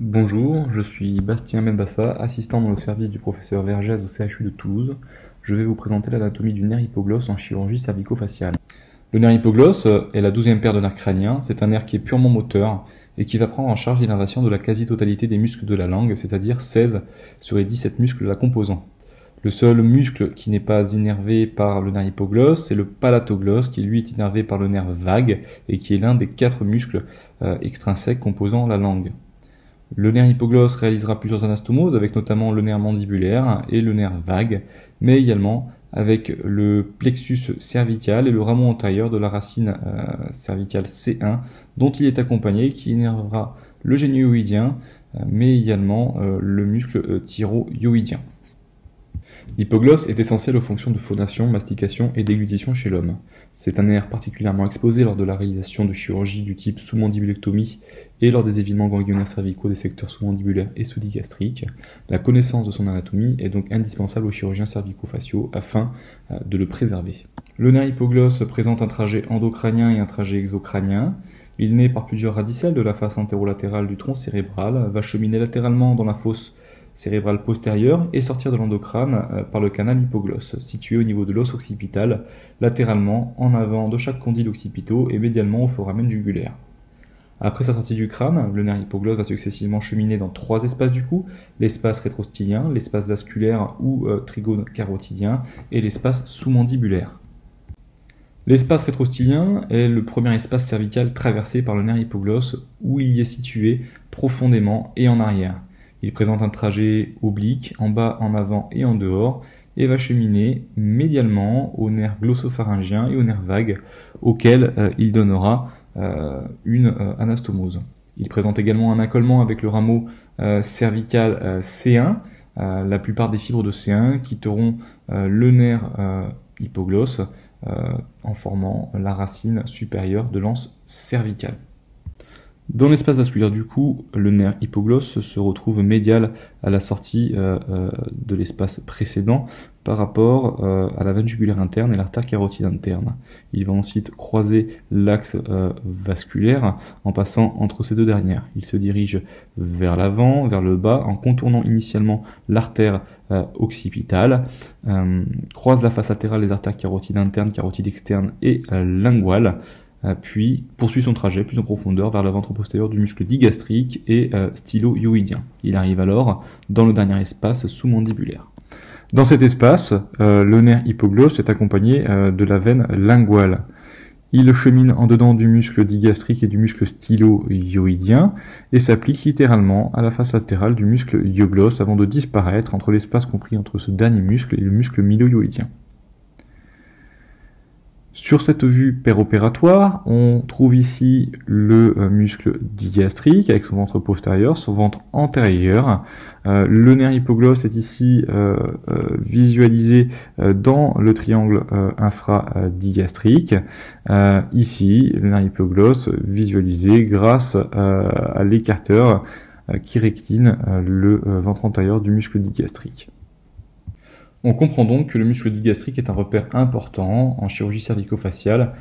Bonjour, je suis Bastien Benbassa, assistant dans le service du professeur Vergès au CHU de Toulouse. Je vais vous présenter l'anatomie du nerf hypoglosse en chirurgie cervico-faciale. Le nerf hypoglosse est la 12e paire de nerfs crâniens. C'est un nerf qui est purement moteur et qui va prendre en charge l'innervation de la quasi-totalité des muscles de la langue, c'est-à-dire 16 sur les 17 muscles la composant. Le seul muscle qui n'est pas innervé par le nerf hypoglosse, c'est le palatoglosse, qui lui est innervé par le nerf vague et qui est l'un des 4 muscles extrinsèques composant la langue. Le nerf hypoglosse réalisera plusieurs anastomoses, avec notamment le nerf mandibulaire et le nerf vague, mais également avec le plexus cervical et le rameau antérieur de la racine cervicale C1, dont il est accompagné, qui innervera le génioïdien, mais également le muscle thyroïdien. L'hypoglosse est essentiel aux fonctions de phonation, mastication et déglutition chez l'homme. C'est un nerf particulièrement exposé lors de la réalisation de chirurgie du type sous-mandibulectomie et lors des évidements ganglionnaires cervicaux des secteurs sous-mandibulaires et sous-digastriques. La connaissance de son anatomie est donc indispensable aux chirurgiens cervico-faciaux afin de le préserver. Le nerf hypoglosse présente un trajet endocrânien et un trajet exocrânien. Il naît par plusieurs radicelles de la face antérolatérale du tronc cérébral, va cheminer latéralement dans la fosse cérébrale postérieure et sortir de l'endocrâne par le canal hypoglosse, situé au niveau de l'os occipital, latéralement, en avant de chaque condyle occipitaux et médialement au foramen jugulaire. Après sa sortie du crâne, le nerf hypoglosse va successivement cheminer dans 3 espaces du cou, l'espace rétrostylien, l'espace vasculaire ou trigone carotidien et l'espace sous-mandibulaire. L'espace rétrostylien est le premier espace cervical traversé par le nerf hypoglosse où il y est situé profondément et en arrière. Il présente un trajet oblique, en bas, en avant et en dehors, et va cheminer médialement au nerf glossopharyngien et au nerf vague, auquel il donnera une anastomose. Il présente également un accolement avec le rameau cervical C1, la plupart des fibres de C1 quitteront le nerf hypoglosse en formant la racine supérieure de l'anse cervicale. Dans l'espace vasculaire du cou, le nerf hypoglosse se retrouve médial à la sortie de l'espace précédent par rapport à la veine jugulaire interne et l'artère carotide interne. Il va ensuite croiser l'axe vasculaire en passant entre ces deux dernières. Il se dirige vers l'avant, vers le bas, en contournant initialement l'artère occipitale, croise la face latérale des artères carotides internes, carotides externes et linguales, puis poursuit son trajet plus en profondeur vers la ventre postérieur du muscle digastrique et stylo-hyoïdien. Il arrive alors dans le dernier espace sous-mandibulaire. Dans cet espace, le nerf hypoglosse est accompagné de la veine linguale. Il chemine en dedans du muscle digastrique et du muscle stylo-hyoïdien et s'applique littéralement à la face latérale du muscle hyoglosse avant de disparaître entre l'espace compris entre ce dernier muscle et le muscle mylo-hyoïdien. Sur cette vue péropératoire, on trouve ici le muscle digastrique avec son ventre postérieur, son ventre antérieur. Le nerf hypoglosse est ici visualisé dans le triangle infradigastrique. Ici, le nerf hypoglosse visualisé grâce à l'écarteur qui récline le ventre antérieur du muscle digastrique. On comprend donc que le muscle digastrique est un repère important en chirurgie cervico-faciale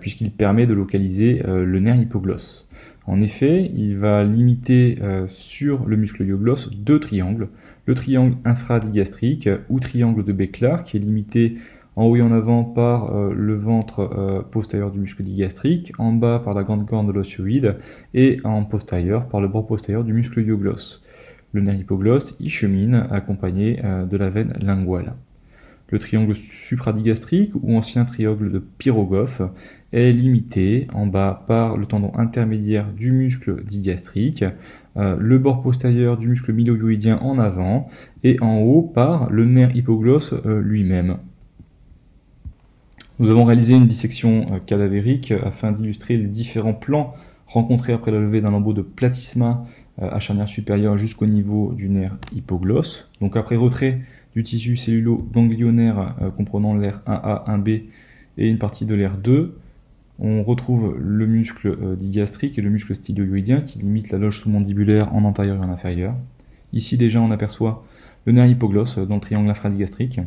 puisqu'il permet de localiser le nerf hypoglosse. En effet, il va limiter sur le muscle hyoglosse 2 triangles. Le triangle infradigastrique ou triangle de Béclard qui est limité en haut et en avant par le ventre postérieur du muscle digastrique, en bas par la grande corne de l'os hyoïde et en postérieur par le bord postérieur du muscle hyoglosse. Le nerf hypoglosse y chemine accompagné de la veine linguale. Le triangle supradigastrique ou ancien triangle de Pirogoff est limité en bas par le tendon intermédiaire du muscle digastrique, le bord postérieur du muscle mylohyoïdien en avant et en haut par le nerf hypoglosse lui-même. Nous avons réalisé une dissection cadavérique afin d'illustrer les différents plans rencontrés après la levée d'un lambeau de platysma à charnière supérieure jusqu'au niveau du nerf hypoglosse. Donc après retrait du tissu cellulo-ganglionnaire comprenant l'aire 1A, 1B et une partie de l'aire 2, on retrouve le muscle digastrique et le muscle stylo-hyoïdien qui limite la loge sous-mandibulaire en antérieur et en inférieur. Ici déjà on aperçoit le nerf hypoglosse dans le triangle infradigastrique.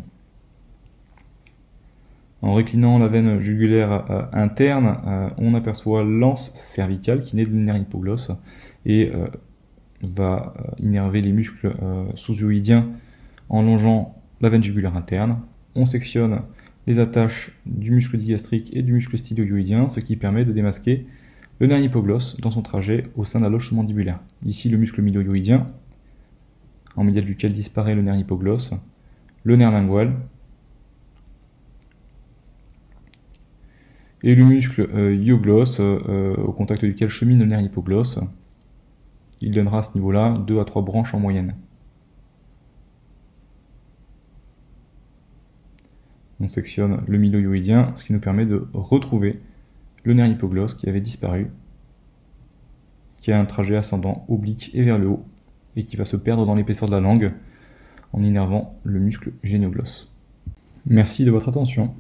En reclinant la veine jugulaire interne, on aperçoit l'anse cervicale qui naît du nerf hypoglosse et va innerver les muscles sous-hyoïdiens en longeant la veine jugulaire interne. On sectionne les attaches du muscle digastrique et du muscle stylo-hyoïdien, ce qui permet de démasquer le nerf hypoglosse dans son trajet au sein de la loge mandibulaire. Ici, le muscle mylo-hyoïdien, en médial duquel disparaît le nerf hypoglosse, le nerf lingual, et le muscle hyoglosse, au contact duquel chemine le nerf hypoglosse. Il donnera à ce niveau-là 2 à 3 branches en moyenne. On sectionne le mylo-hyoïdien, ce qui nous permet de retrouver le nerf hypoglosse qui avait disparu, qui a un trajet ascendant, oblique et vers le haut, et qui va se perdre dans l'épaisseur de la langue en innervant le muscle génioglosse. Merci de votre attention.